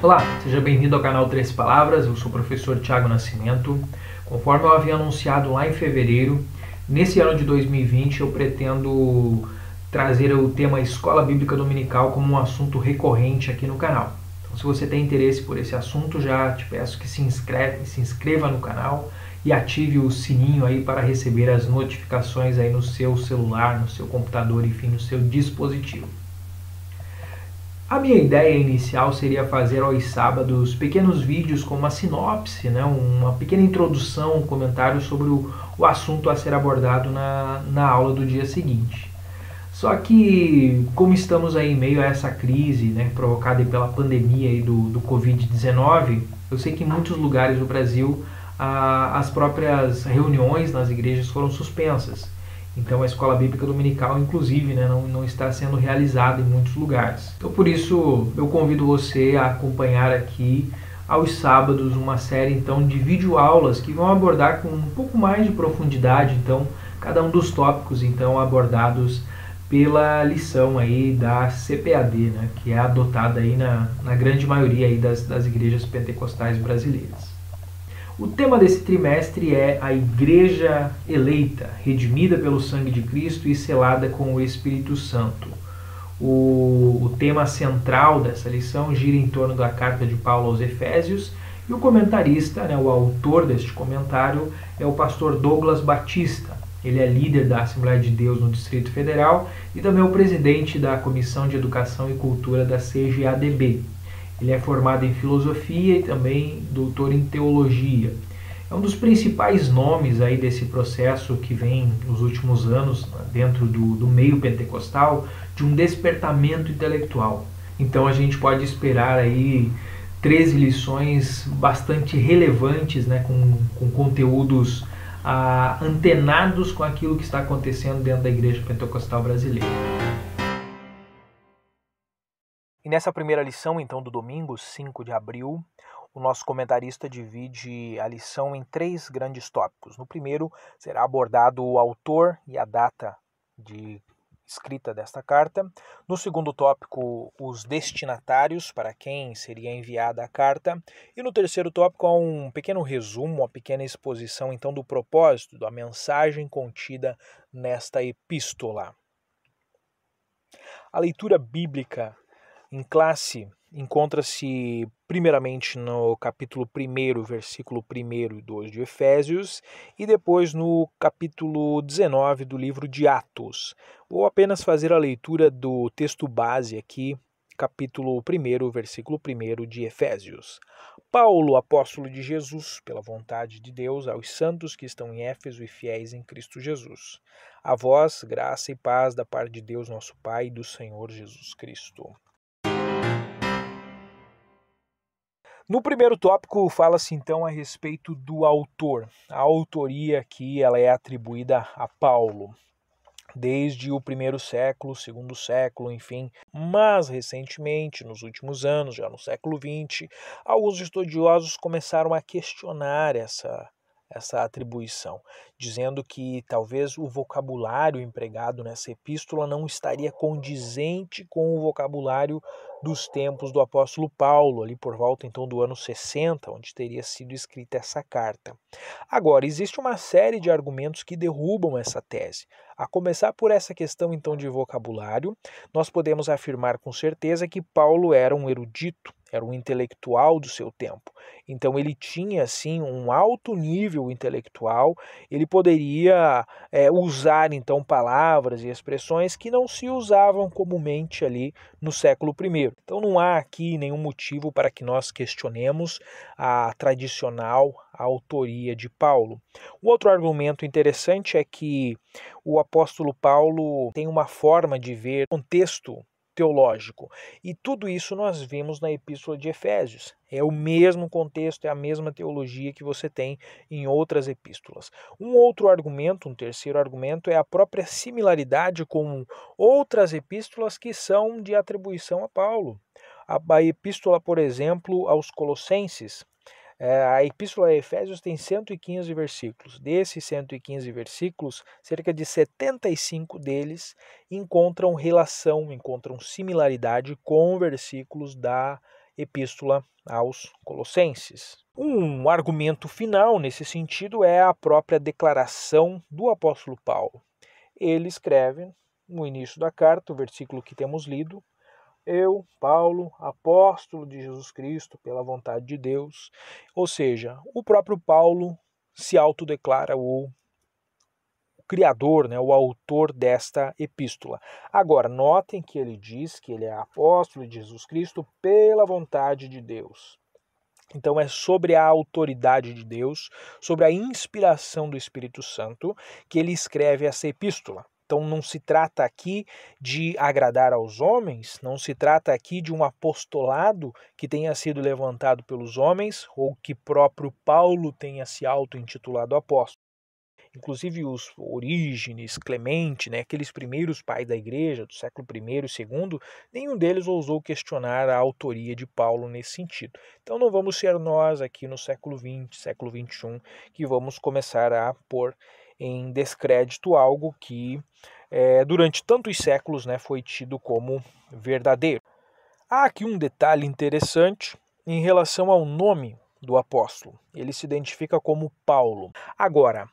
Olá, seja bem-vindo ao canal Três Palavras, eu sou o professor Thiago Nascimento. Conforme eu havia anunciado lá em fevereiro, nesse ano de 2020 eu pretendo trazer o tema Escola Bíblica Dominical como um assunto recorrente aqui no canal. Então, se você tem interesse por esse assunto, já te peço que se inscreva no canal e ative o sininho aí para receber as notificações aí no seu celular, no seu computador, enfim, no seu dispositivo. A minha ideia inicial seria fazer aos sábados pequenos vídeos com uma sinopse, né, uma pequena introdução, um comentário sobre o assunto a ser abordado na aula do dia seguinte. Só que, como estamos aí em meio a essa crise, né, provocada pela pandemia aí do Covid-19, eu sei que em muitos lugares do Brasil as próprias reuniões nas igrejas foram suspensas. Então a escola bíblica dominical, inclusive, né, não está sendo realizada em muitos lugares. Então por isso eu convido você a acompanhar aqui aos sábados uma série então de videoaulas que vão abordar com um pouco mais de profundidade então cada um dos tópicos então abordados pela lição aí da CPAD, né, que é adotada aí na grande maioria aí das igrejas pentecostais brasileiras. O tema desse trimestre é a Igreja Eleita, redimida pelo sangue de Cristo e selada com o Espírito Santo. O tema central dessa lição gira em torno da carta de Paulo aos Efésios e o comentarista, né, o autor deste comentário, é o pastor Douglas Batista. Ele é líder da Assembleia de Deus no Distrito Federal e também é o presidente da Comissão de Educação e Cultura da CGADB. Ele é formado em filosofia e também doutor em teologia. É um dos principais nomes aí desse processo que vem nos últimos anos dentro do meio pentecostal de um despertamento intelectual. Então a gente pode esperar aí 13 lições bastante relevantes, né, com conteúdos antenados com aquilo que está acontecendo dentro da Igreja Pentecostal brasileira. E nessa primeira lição, então, do domingo, 5 de abril, o nosso comentarista divide a lição em 3 grandes tópicos. No primeiro, será abordado o autor e a data de escrita desta carta. No segundo tópico, os destinatários, para quem seria enviada a carta. E no terceiro tópico, há um pequeno resumo, uma pequena exposição, então, do propósito, da mensagem contida nesta epístola. A leitura bíblica em classe encontra-se primeiramente no capítulo 1, versículo 1 e 2 de Efésios e depois no capítulo 19 do livro de Atos. Vou apenas fazer a leitura do texto base aqui, capítulo 1, versículo 1 de Efésios. Paulo, apóstolo de Jesus, pela vontade de Deus, aos santos que estão em Éfeso e fiéis em Cristo Jesus. A vós, graça e paz da parte de Deus, nosso Pai, e do Senhor Jesus Cristo. No primeiro tópico, fala-se então a respeito do autor. A autoria aqui ela é atribuída a Paulo, desde o primeiro século, segundo século, enfim. Mas, recentemente, nos últimos anos, já no século XX, alguns estudiosos começaram a questionar essa atribuição, dizendo que talvez o vocabulário empregado nessa epístola não estaria condizente com o vocabulário dos tempos do apóstolo Paulo, ali por volta então do ano 60, onde teria sido escrita essa carta. Agora, existe uma série de argumentos que derrubam essa tese. A começar por essa questão então de vocabulário, nós podemos afirmar com certeza que Paulo era um erudito, era um intelectual do seu tempo. Então ele tinha assim um alto nível intelectual, ele poderia usar então palavras e expressões que não se usavam comumente ali no século I. Então não há aqui nenhum motivo para que nós questionemos a tradicional autoria de Paulo. Um outro argumento interessante é que o apóstolo Paulo tem uma forma de ver contexto teológico. E tudo isso nós vimos na Epístola de Efésios. É o mesmo contexto, é a mesma teologia que você tem em outras epístolas. Um outro argumento, um terceiro argumento, é a própria similaridade com outras epístolas que são de atribuição a Paulo. A epístola, por exemplo, aos Colossenses, a Epístola a Efésios tem 115 versículos. Desses 115 versículos, cerca de 75 deles encontram relação, encontram similaridade com versículos da Epístola aos Colossenses. Um argumento final nesse sentido é a própria declaração do apóstolo Paulo. Ele escreve no início da carta, o versículo que temos lido: eu, Paulo, apóstolo de Jesus Cristo, pela vontade de Deus. Ou seja, o próprio Paulo se autodeclara o criador, o autor desta epístola. Agora, notem que ele diz que ele é apóstolo de Jesus Cristo pela vontade de Deus. Então é sobre a autoridade de Deus, sobre a inspiração do Espírito Santo, que ele escreve essa epístola. Então não se trata aqui de agradar aos homens, não se trata aqui de um apostolado que tenha sido levantado pelos homens ou que próprio Paulo tenha se auto-intitulado apóstolo. Inclusive os Orígenes, Clemente, aqueles primeiros pais da igreja do século I e II, nenhum deles ousou questionar a autoria de Paulo nesse sentido. Então não vamos ser nós aqui no século XX, século XXI, que vamos começar a pôr em descrédito algo que durante tantos séculos foi tido como verdadeiro. Há aqui um detalhe interessante em relação ao nome do apóstolo. Ele se identifica como Paulo. Agora,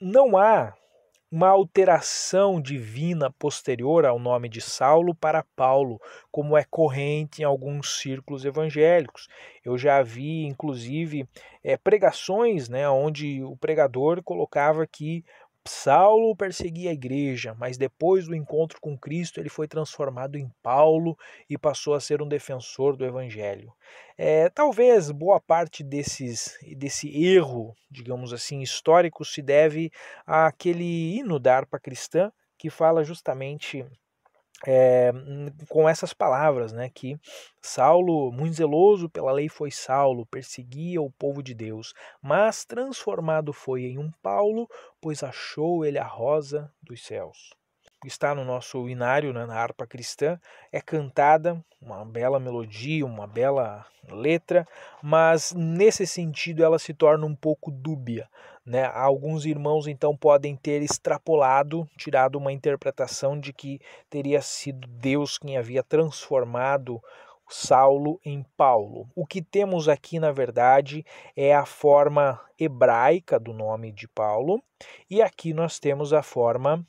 não há uma alteração divina posterior ao nome de Saulo para Paulo, como é corrente em alguns círculos evangélicos. Eu já vi, inclusive, pregações onde o pregador colocava que Saulo perseguia a igreja, mas depois do encontro com Cristo ele foi transformado em Paulo e passou a ser um defensor do evangelho. Talvez boa parte desse erro, digamos assim, histórico se deve àquele hino da harpa cristã que fala justamente com essas palavras, que Saulo, muito zeloso pela lei foi Saulo, perseguia o povo de Deus, mas transformado foi em um Paulo, pois achou ele a rosa dos céus. Está no nosso hinário, na harpa cristã, é cantada, uma bela melodia, uma bela letra, mas nesse sentido ela se torna um pouco dúbia. Alguns irmãos então podem ter extrapolado, tirado uma interpretação de que teria sido Deus quem havia transformado Saulo em Paulo. O que temos aqui, na verdade, é a forma hebraica do nome de Paulo, e aqui nós temos a forma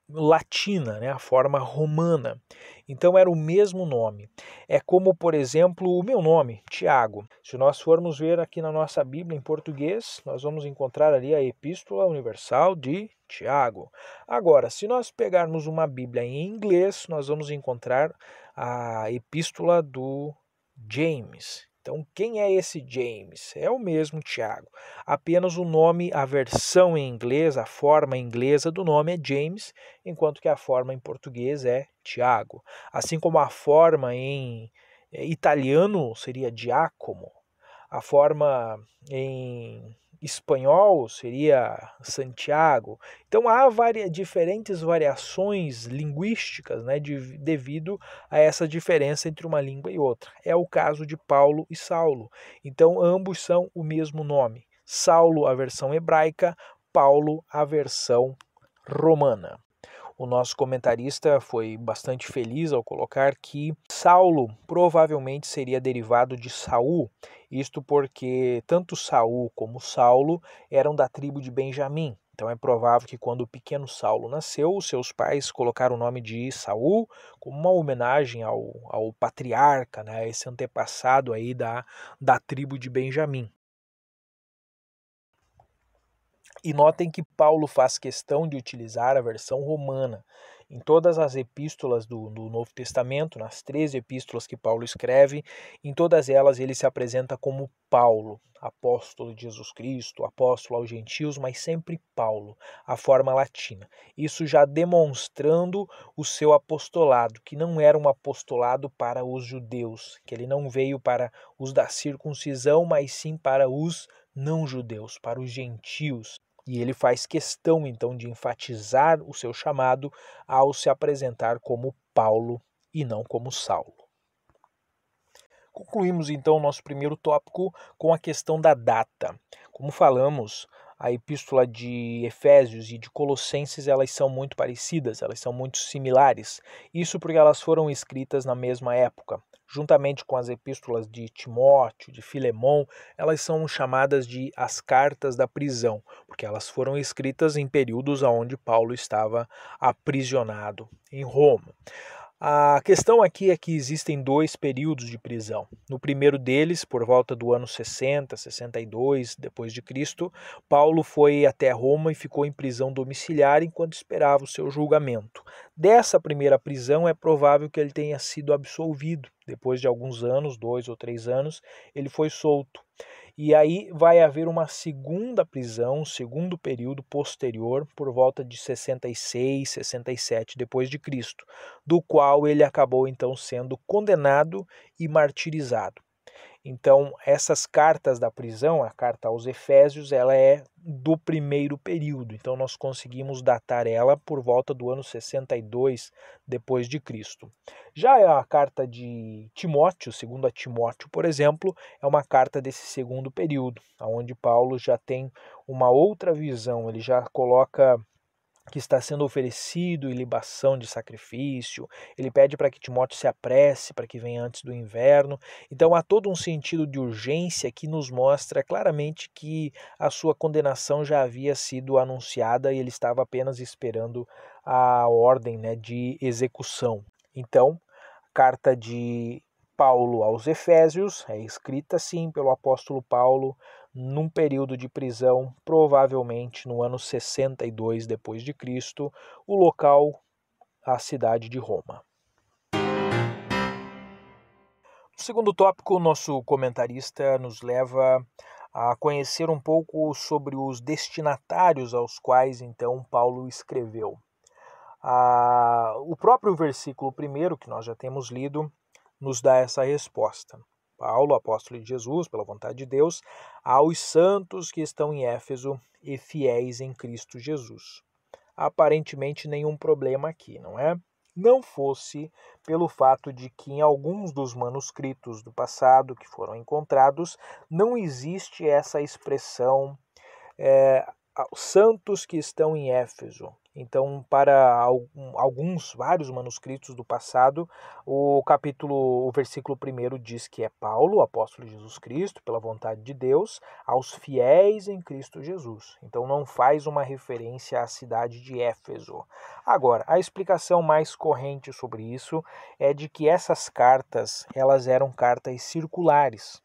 latina, a forma romana. Então era o mesmo nome. É como, por exemplo, o meu nome, Tiago. Se nós formos ver aqui na nossa Bíblia em português, nós vamos encontrar ali a Epístola Universal de Tiago. Agora, se nós pegarmos uma Bíblia em inglês, nós vamos encontrar a Epístola do James. Então, quem é esse James? É o mesmo Tiago. Apenas o nome, a versão em inglês, a forma inglesa do nome é James, enquanto que a forma em português é Tiago. Assim como a forma em italiano seria Giacomo, a forma em espanhol seria Santiago. Então há diferentes variações linguísticas devido a essa diferença entre uma língua e outra. É o caso de Paulo e Saulo. Então ambos são o mesmo nome. Saulo, a versão hebraica, Paulo, a versão romana. O nosso comentarista foi bastante feliz ao colocar que Saulo provavelmente seria derivado de Saul, isto porque tanto Saul como Saulo eram da tribo de Benjamim. Então é provável que quando o pequeno Saulo nasceu, seus pais colocaram o nome de Saul como uma homenagem ao patriarca, esse antepassado aí da tribo de Benjamim. E notem que Paulo faz questão de utilizar a versão romana. Em todas as epístolas do Novo Testamento, nas 13 epístolas que Paulo escreve, em todas elas ele se apresenta como Paulo, apóstolo de Jesus Cristo, apóstolo aos gentios, mas sempre Paulo, a forma latina. Isso já demonstrando o seu apostolado, que não era um apostolado para os judeus, que ele não veio para os da circuncisão, mas sim para os não-judeus, para os gentios. E ele faz questão, então, de enfatizar o seu chamado ao se apresentar como Paulo e não como Saulo. Concluímos, então, o nosso primeiro tópico com a questão da data. Como falamos, a epístola de Efésios e de Colossenses, elas são muito parecidas, elas são muito similares. Isso porque elas foram escritas na mesma época. juntamente com as epístolas de Timóteo, de Filemão, elas são chamadas de as cartas da prisão, porque elas foram escritas em períodos onde Paulo estava aprisionado em Roma. A questão aqui é que existem dois períodos de prisão. No primeiro deles, por volta do ano 60, 62 depois de Cristo, Paulo foi até Roma e ficou em prisão domiciliar enquanto esperava o seu julgamento. Dessa primeira prisão é provável que ele tenha sido absolvido. Depois de alguns anos, 2 ou 3 anos, ele foi solto. E aí vai haver uma segunda prisão, um segundo período posterior, por volta de 66, 67 depois de Cristo, do qual ele acabou então sendo condenado e martirizado. Então, essas cartas da prisão, a carta aos Efésios, ela é do primeiro período. Então, nós conseguimos datar ela por volta do ano 62 depois de Cristo. Já a carta de Timóteo, segundo a Timóteo, por exemplo, é uma carta desse segundo período, onde Paulo já tem uma outra visão, ele já coloca que está sendo oferecido em libação de sacrifício, ele pede para que Timóteo se apresse, para que venha antes do inverno. Então há todo um sentido de urgência que nos mostra claramente que a sua condenação já havia sido anunciada e ele estava apenas esperando a ordem, de execução. Então, carta de Paulo aos Efésios é escrita sim pelo apóstolo Paulo num período de prisão, provavelmente no ano 62 depois de Cristo, o local a cidade de Roma. No segundo tópico, o nosso comentarista nos leva a conhecer um pouco sobre os destinatários aos quais então Paulo escreveu. O próprio versículo 1 que nós já temos lido nos dá essa resposta. Paulo, apóstolo de Jesus, pela vontade de Deus, aos santos que estão em Éfeso e fiéis em Cristo Jesus. Aparentemente nenhum problema aqui, não é? Não fosse pelo fato de que em alguns dos manuscritos do passado que foram encontrados, não existe essa expressão santos que estão em Éfeso. Então, para vários manuscritos do passado, o versículo 1 diz que é Paulo, apóstolo de Jesus Cristo, pela vontade de Deus, aos fiéis em Cristo Jesus. Então, não faz uma referência à cidade de Éfeso. Agora, a explicação mais corrente sobre isso é de que essas cartas, elas eram cartas circulares.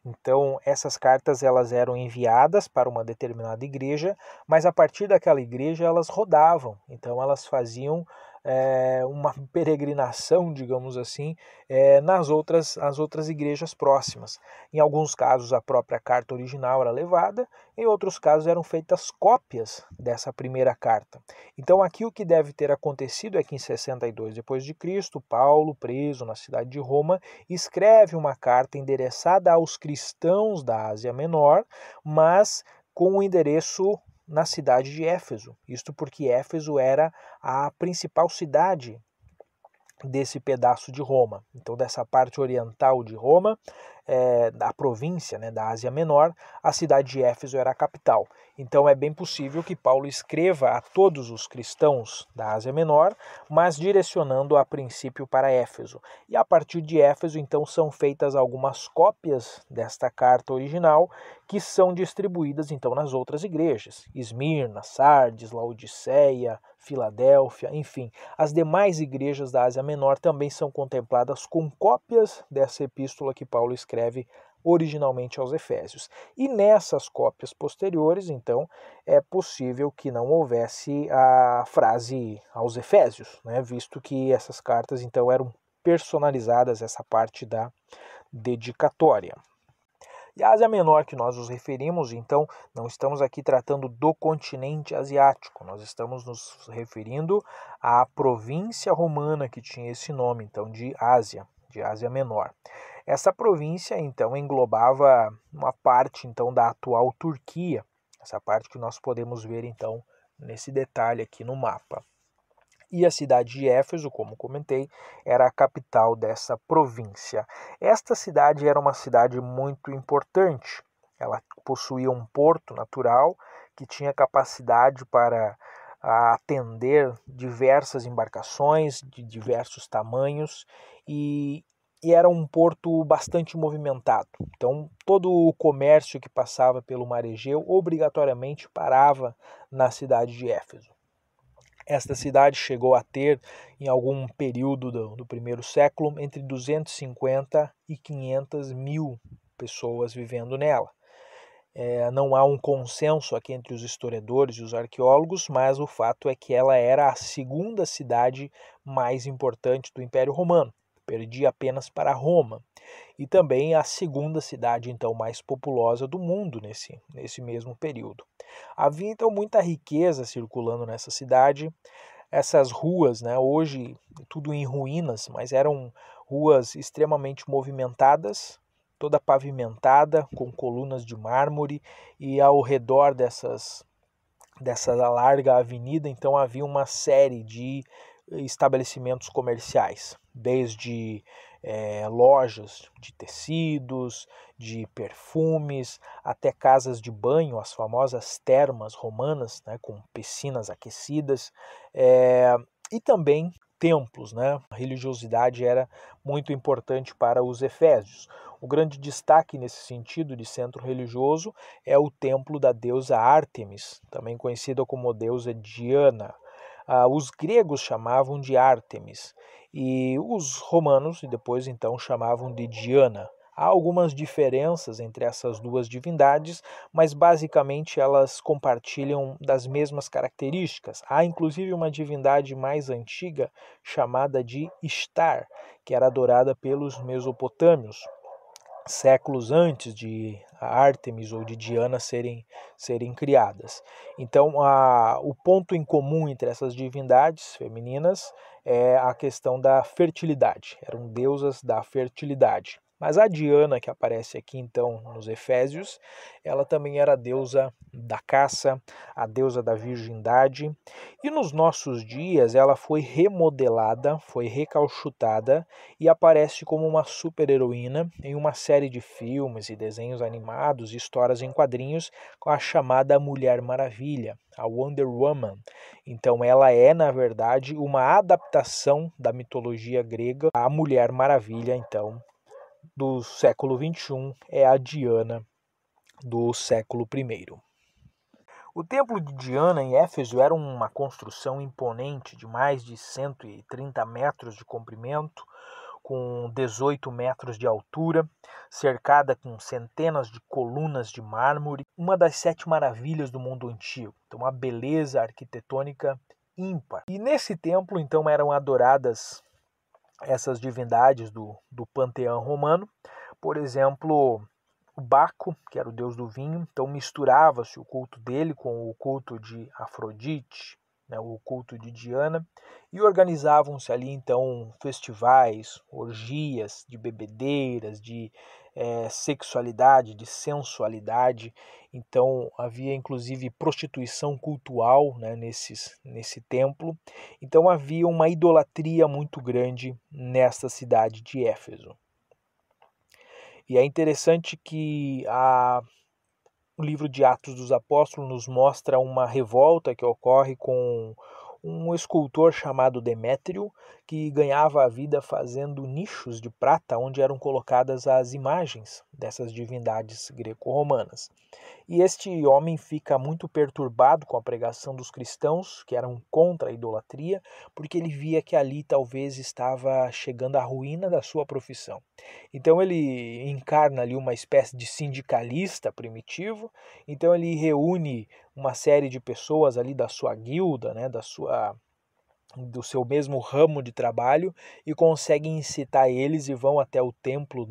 Então, essas cartas elas eram enviadas para uma determinada igreja, mas a partir daquela igreja elas rodavam. Então, elas faziam uma peregrinação, digamos assim, nas outras igrejas próximas. Em alguns casos, a própria carta original era levada, em outros casos eram feitas cópias dessa primeira carta. Então, aqui o que deve ter acontecido é que em 62 depois de Cristo, Paulo, preso na cidade de Roma, escreve uma carta endereçada aos cristãos da Ásia Menor, mas com o endereço na cidade de Éfeso. Isto porque Éfeso era a principal cidade desse pedaço de Roma. Então, dessa parte oriental de Roma, da província, da Ásia Menor, a cidade de Éfeso era a capital. Então, é bem possível que Paulo escreva a todos os cristãos da Ásia Menor, mas direcionando a princípio para Éfeso. E a partir de Éfeso, então, são feitas algumas cópias desta carta original, que são distribuídas, então, nas outras igrejas. Esmirna, Sardes, Laodiceia, Filadélfia, enfim. As demais igrejas da Ásia Menor também são contempladas com cópias dessa epístola que Paulo escreve originalmente aos Efésios. E nessas cópias posteriores, então, é possível que não houvesse a frase aos Efésios, visto que essas cartas, então, eram personalizadas, essa parte da dedicatória. E a Ásia Menor que nós nos referimos, então, não estamos aqui tratando do continente asiático, nós estamos nos referindo à província romana que tinha esse nome, então, de Ásia Menor. Essa província, então, englobava uma parte, então, da atual Turquia, essa parte que nós podemos ver, então, nesse detalhe aqui no mapa. E a cidade de Éfeso, como comentei, era a capital dessa província. Esta cidade era uma cidade muito importante. Ela possuía um porto natural que tinha capacidade para atender diversas embarcações de diversos tamanhos e e era um porto bastante movimentado. Então, todo o comércio que passava pelo Mar Egeu obrigatoriamente parava na cidade de Éfeso. Esta cidade chegou a ter, em algum período do primeiro século, entre 250 e 500 mil pessoas vivendo nela. Não há um consenso aqui entre os historiadores e os arqueólogos, mas o fato é que ela era a segunda cidade mais importante do Império Romano, perdia apenas para Roma, e também a segunda cidade então mais populosa do mundo nesse mesmo período. Havia então muita riqueza circulando nessa cidade. Essas ruas, né, hoje tudo em ruínas, mas eram ruas extremamente movimentadas, toda pavimentada, com colunas de mármore, e ao redor dessa larga avenida, então havia uma série de estabelecimentos comerciais, desde lojas de tecidos, de perfumes, até casas de banho, as famosas termas romanas, né, com piscinas aquecidas, e também templos, né? A religiosidade era muito importante para os efésios. O grande destaque nesse sentido de centro religioso é o templo da deusa Ártemis, também conhecida como deusa Diana. Os gregos chamavam de Ártemis e os romanos e depois então chamavam de Diana. Há algumas diferenças entre essas duas divindades, mas basicamente elas compartilham das mesmas características. Há inclusive uma divindade mais antiga chamada de Ishtar, que era adorada pelos mesopotâmios, séculos antes de Ártemis ou de Diana serem criadas. Então, o ponto em comum entre essas divindades femininas é a questão da fertilidade. Eram deusas da fertilidade. Mas a Diana, que aparece aqui então nos Efésios, ela também era a deusa da caça, a deusa da virgindade. E nos nossos dias ela foi remodelada, foi recauchutada e aparece como uma super-heroína em uma série de filmes e desenhos animados e histórias em quadrinhos com a chamada Mulher Maravilha, a Wonder Woman. Então ela é, na verdade, uma adaptação da mitologia grega. A Mulher Maravilha, então, do século XXI é a Diana do século I. O templo de Diana em Éfeso era uma construção imponente de mais de 130 metros de comprimento, com 18 metros de altura, cercada com centenas de colunas de mármore, uma das 7 maravilhas do mundo antigo. Então, uma beleza arquitetônica ímpar. E nesse templo, então, eram adoradas essas divindades do panteão romano. Por exemplo, o Baco, que era o deus do vinho, então misturava-se o culto dele com o culto de Afrodite, né, o culto de Diana, e organizavam-se ali então festivais, orgias de bebedeiras, de sexualidade, de sensualidade. Então havia inclusive prostituição cultual, né, nesse templo. Então havia uma idolatria muito grande nesta cidade de Éfeso. E é interessante que o livro de Atos dos Apóstolos nos mostra uma revolta que ocorre com um escultor chamado Demétrio, que ganhava a vida fazendo nichos de prata onde eram colocadas as imagens dessas divindades greco-romanas. E este homem fica muito perturbado com a pregação dos cristãos, que eram contra a idolatria, porque ele via que ali talvez estava chegando a ruína da sua profissão. Então ele encarna ali uma espécie de sindicalista primitivo, então ele reúne uma série de pessoas ali da sua guilda, né, do seu mesmo ramo de trabalho, e conseguem incitar eles e vão até o templo,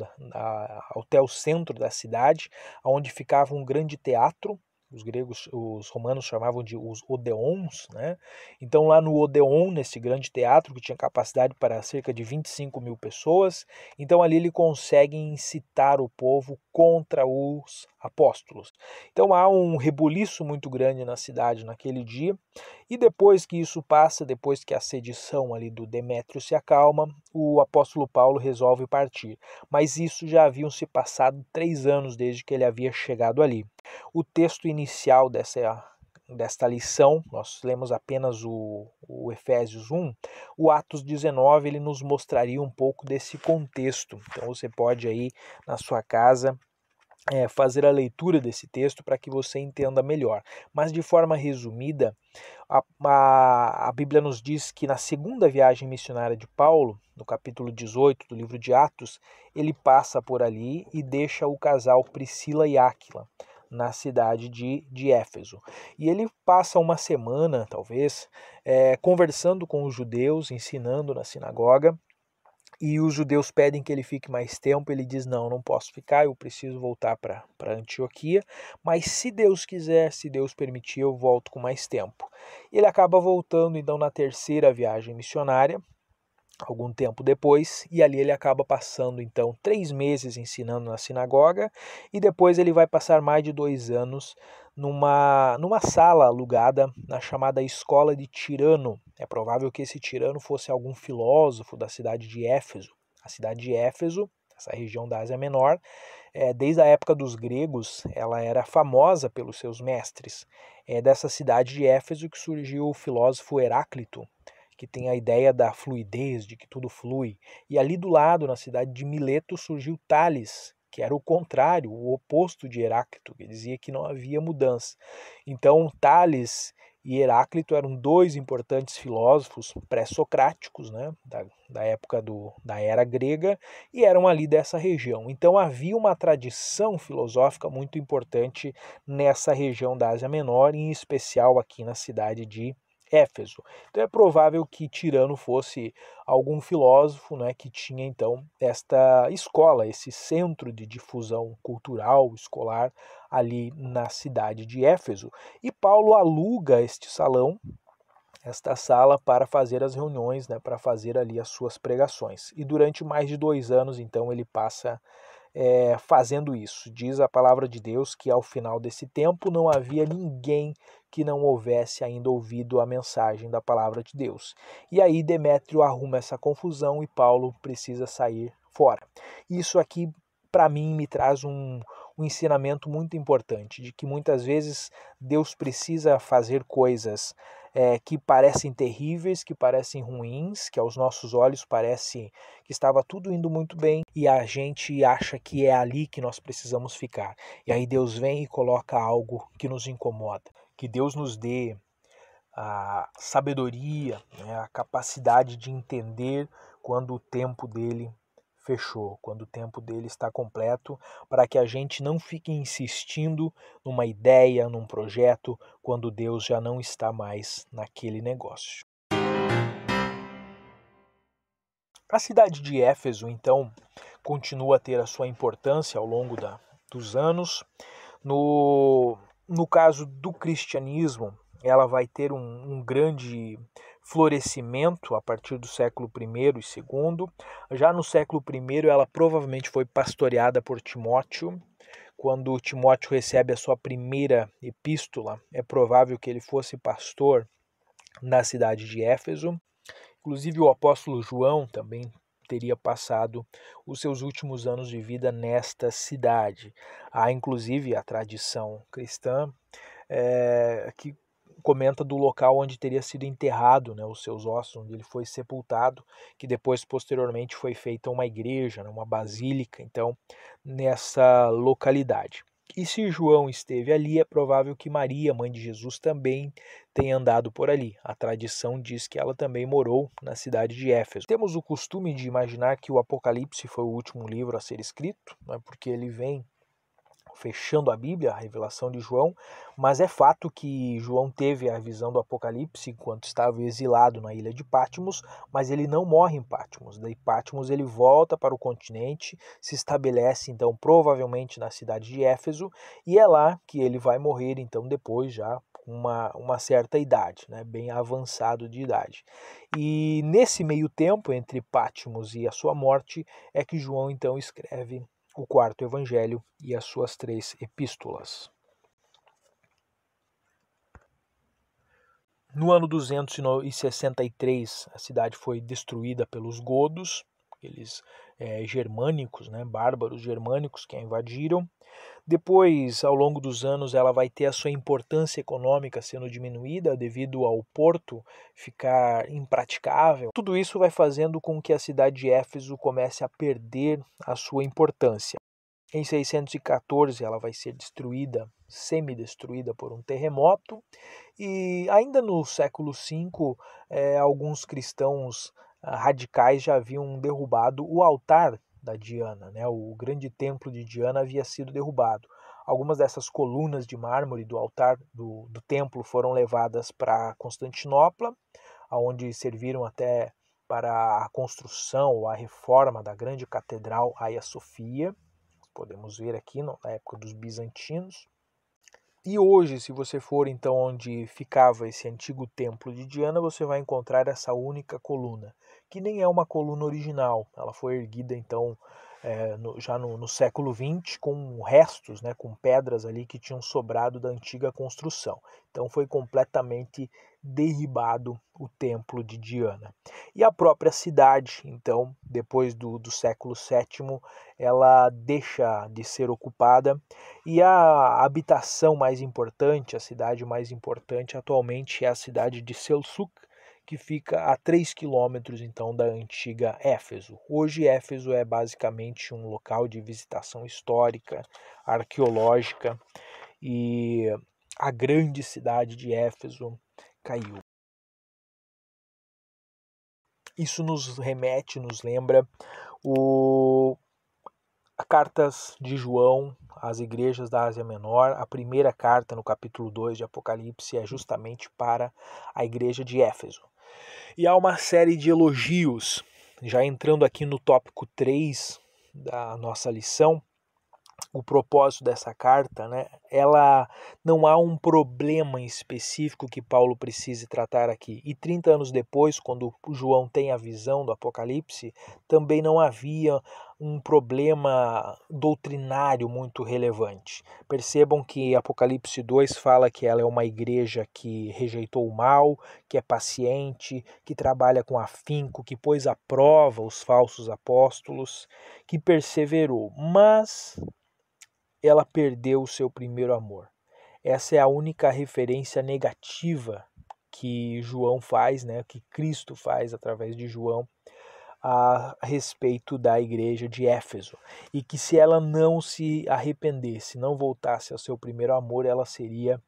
até o centro da cidade, onde ficava um grande teatro. Os romanos chamavam de os Odeons, né? Então lá no Odeon, nesse grande teatro que tinha capacidade para cerca de 25 mil pessoas, então ali ele consegue incitar o povo contra os apóstolos. Então há um rebuliço muito grande na cidade naquele dia, e depois que isso passa, depois que a sedição ali do Demétrio se acalma, o apóstolo Paulo resolve partir. Mas isso já haviam se passado 3 anos desde que ele havia chegado ali. O texto inicial desta lição, nós lemos apenas o Efésios 1, o Atos 19 ele nos mostraria um pouco desse contexto. Então você pode aí na sua casa fazer a leitura desse texto para que você entenda melhor. Mas de forma resumida, a Bíblia nos diz que na segunda viagem missionária de Paulo, no capítulo 18 do livro de Atos, ele passa por ali e deixa o casal Priscila e Áquila na cidade de Éfeso. E ele passa uma semana, talvez, conversando com os judeus, ensinando na sinagoga, e os judeus pedem que ele fique mais tempo, ele diz, não posso ficar, eu preciso voltar para Antioquia, mas se Deus quiser, se Deus permitir, eu volto com mais tempo. Ele acaba voltando então na terceira viagem missionária, algum tempo depois, e ali ele acaba passando então 3 meses ensinando na sinagoga, e depois ele vai passar mais de 2 anos numa sala alugada na chamada Escola de Tirano. É provável que esse Tirano fosse algum filósofo da cidade de Éfeso. A cidade de Éfeso, essa região da Ásia Menor, desde a época dos gregos, ela era famosa pelos seus mestres. É dessa cidade de Éfeso que surgiu o filósofo Heráclito, que tem a ideia da fluidez, de que tudo flui. E ali do lado, na cidade de Mileto, surgiu Tales, que era o contrário, o oposto de Heráclito, que dizia que não havia mudança. Então, Tales e Heráclito eram 2 importantes filósofos pré-socráticos, né, da época da era grega, e eram ali dessa região. Então havia uma tradição filosófica muito importante nessa região da Ásia Menor, em especial aqui na cidade de Éfeso. Então é provável que Tirano fosse algum filósofo, né, que tinha então esta escola, esse centro de difusão cultural, escolar, ali na cidade de Éfeso. E Paulo aluga este salão, esta sala, para fazer as reuniões, né, para fazer ali as suas pregações. E durante mais de 2 anos, então, ele passa fazendo isso. Diz a palavra de Deus que ao final desse tempo não havia ninguém que não houvesse ainda ouvido a mensagem da palavra de Deus. E aí Demétrio arruma essa confusão e Paulo precisa sair fora. Isso aqui, para mim, me traz um ensinamento muito importante, de que muitas vezes Deus precisa fazer coisas que parecem terríveis, que parecem ruins, que aos nossos olhos parece que estava tudo indo muito bem e a gente acha que é ali que nós precisamos ficar. E aí Deus vem e coloca algo que nos incomoda. Que Deus nos dê a sabedoria, né, a capacidade de entender quando o tempo dele fechou, quando o tempo dele está completo, para que a gente não fique insistindo numa ideia, num projeto, quando Deus já não está mais naquele negócio. A cidade de Éfeso, então, continua a ter a sua importância ao longo dos anos. No caso do cristianismo, ela vai ter um grande florescimento a partir do século I e II. Já no século I, ela provavelmente foi pastoreada por Timóteo. Quando Timóteo recebe a sua primeira epístola, é provável que ele fosse pastor na cidade de Éfeso. Inclusive o apóstolo João também teria passado os seus últimos anos de vida nesta cidade. Há inclusive a tradição cristã que comenta do local onde teria sido enterrado, né, os seus ossos, onde ele foi sepultado, que depois posteriormente foi feita uma igreja, né, uma basílica, então, nessa localidade. E se João esteve ali, é provável que Maria, mãe de Jesus, também tenha andado por ali. A tradição diz que ela também morou na cidade de Éfeso. Temos o costume de imaginar que o Apocalipse foi o último livro a ser escrito, né, porque ele vem fechando a Bíblia, a revelação de João, mas é fato que João teve a visão do Apocalipse enquanto estava exilado na ilha de Patmos, mas ele não morre em Patmos. Daí Patmos ele volta para o continente, se estabelece então provavelmente na cidade de Éfeso, e é lá que ele vai morrer então depois já com uma certa idade, né, bem avançado de idade. E nesse meio tempo, entre Patmos e a sua morte, é que João então escreve o 4º evangelho e as suas 3 epístolas. No ano 263, a cidade foi destruída pelos godos, aqueles germânicos, né, bárbaros germânicos que a invadiram. Depois, ao longo dos anos, ela vai ter a sua importância econômica sendo diminuída devido ao porto ficar impraticável. Tudo isso vai fazendo com que a cidade de Éfeso comece a perder a sua importância. Em 614, ela vai ser destruída, semi-destruída por um terremoto, e ainda no século V, alguns cristãos radicais já haviam derrubado o altar da Diana, né? O grande templo de Diana havia sido derrubado. Algumas dessas colunas de mármore do altar do templo foram levadas para Constantinopla, onde serviram até para a construção ou a reforma da grande catedral Hagia Sophia. Podemos ver aqui na época dos bizantinos. E hoje, se você for então onde ficava esse antigo templo de Diana, você vai encontrar essa única coluna, que nem é uma coluna original. Ela foi erguida então já no século XX com restos, né, com pedras ali que tinham sobrado da antiga construção. Então foi completamente derribado o templo de Diana. E a própria cidade, então, depois do século VII, ela deixa de ser ocupada e a habitação mais importante, a cidade mais importante atualmente é a cidade de Selçuk, que fica a 3 quilômetros então da antiga Éfeso. Hoje Éfeso é basicamente um local de visitação histórica, arqueológica, e a grande cidade de Éfeso caiu. Isso nos remete, nos lembra cartas de João às igrejas da Ásia Menor. A primeira carta, no capítulo 2 de Apocalipse, é justamente para a igreja de Éfeso. E há uma série de elogios, já entrando aqui no tópico 3 da nossa lição. O propósito dessa carta, né, ela não há um problema específico que Paulo precise tratar aqui. E 30 anos depois, quando João tem a visão do Apocalipse, também não havia um problema doutrinário muito relevante. Percebam que Apocalipse 2 fala que ela é uma igreja que rejeitou o mal, que é paciente, que trabalha com afinco, que pôs à prova os falsos apóstolos, que perseverou, mas ela perdeu o seu primeiro amor. Essa é a única referência negativa que João faz, né, que Cristo faz através de João a respeito da igreja de Éfeso. E que se ela não se arrependesse, não voltasse ao seu primeiro amor, ela seria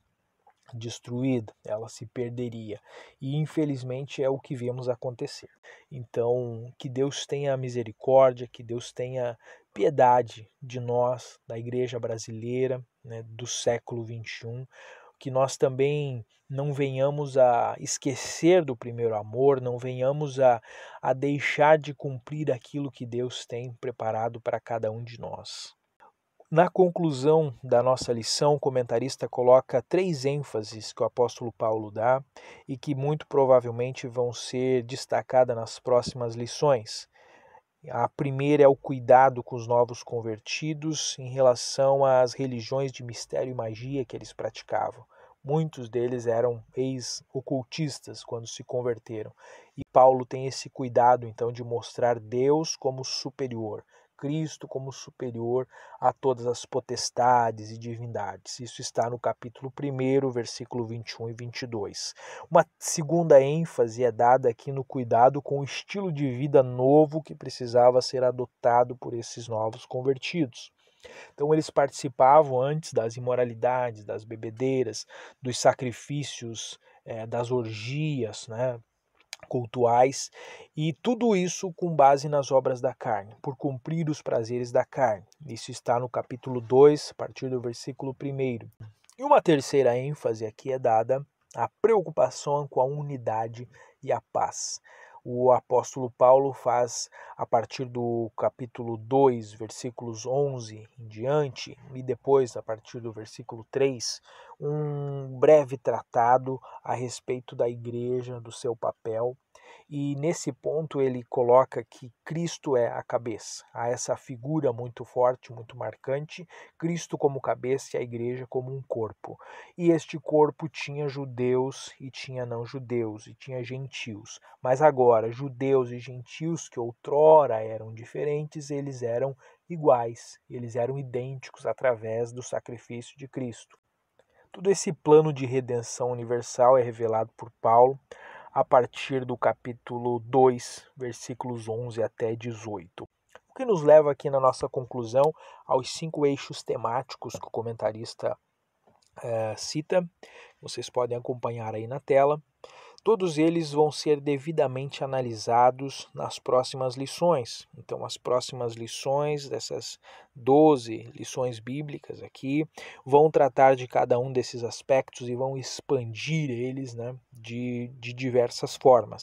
destruída, ela se perderia. E infelizmente é o que vemos acontecer. Então, que Deus tenha misericórdia, que Deus tenha piedade de nós, da igreja brasileira, né, do século XXI, que nós também não venhamos a esquecer do primeiro amor, não venhamos a deixar de cumprir aquilo que Deus tem preparado para cada um de nós. Na conclusão da nossa lição, o comentarista coloca 3 ênfases que o apóstolo Paulo dá e que muito provavelmente vão ser destacadas nas próximas lições. A primeira é o cuidado com os novos convertidos em relação às religiões de mistério e magia que eles praticavam. Muitos deles eram ex-ocultistas quando se converteram. E Paulo tem esse cuidado, então, de mostrar Deus como superior, Cristo como superior a todas as potestades e divindades. Isso está no capítulo 1, versículo 21 e 22. Uma segunda ênfase é dada aqui no cuidado com o estilo de vida novo que precisava ser adotado por esses novos convertidos. Então eles participavam antes das imoralidades, das bebedeiras, dos sacrifícios, das orgias, né, cultuais, e tudo isso com base nas obras da carne, por cumprir os prazeres da carne. Isso está no capítulo 2, a partir do versículo 1. E uma terceira ênfase aqui é dada à preocupação com a unidade e a paz. O apóstolo Paulo faz, a partir do capítulo 2, versículos 11 em diante, e depois, a partir do versículo 3, um breve tratado a respeito da igreja, do seu papel, E nesse ponto ele coloca que Cristo é a cabeça. Há essa figura muito forte, muito marcante, Cristo como cabeça e a igreja como um corpo. E este corpo tinha judeus e tinha não judeus, e tinha gentios. Mas agora, judeus e gentios que outrora eram diferentes, eles eram iguais, eles eram idênticos através do sacrifício de Cristo. Todo esse plano de redenção universal é revelado por Paulo a partir do capítulo 2, versículos 11 até 18. O que nos leva aqui na nossa conclusão aos 5 eixos temáticos que o comentarista cita. Vocês podem acompanhar aí na tela. Todos eles vão ser devidamente analisados nas próximas lições. Então, as próximas lições, dessas 12 lições bíblicas aqui, vão tratar de cada um desses aspectos e vão expandir eles, né, de diversas formas.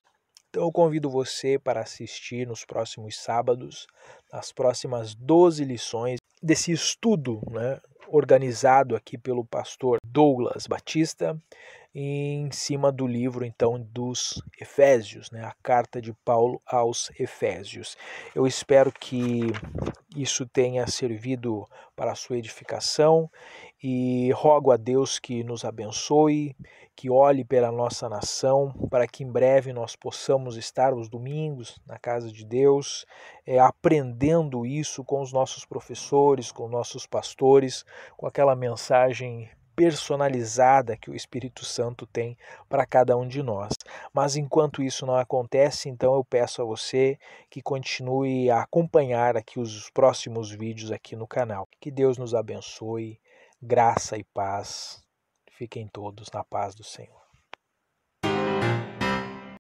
Então, eu convido você para assistir nos próximos sábados, as próximas 12 lições desse estudo, né, organizado aqui pelo pastor Douglas Batista, em cima do livro, então, dos Efésios, né, a carta de Paulo aos Efésios. Eu espero que isso tenha servido para a sua edificação e rogo a Deus que nos abençoe, que olhe pela nossa nação, para que em breve nós possamos estar aos domingos na casa de Deus, aprendendo isso com os nossos professores, com nossos pastores, com aquela mensagem personalizada que o Espírito Santo tem para cada um de nós. Mas enquanto isso não acontece, então eu peço a você que continue a acompanhar aqui os próximos vídeos aqui no canal. Que Deus nos abençoe, graça e paz. Fiquem todos na paz do Senhor.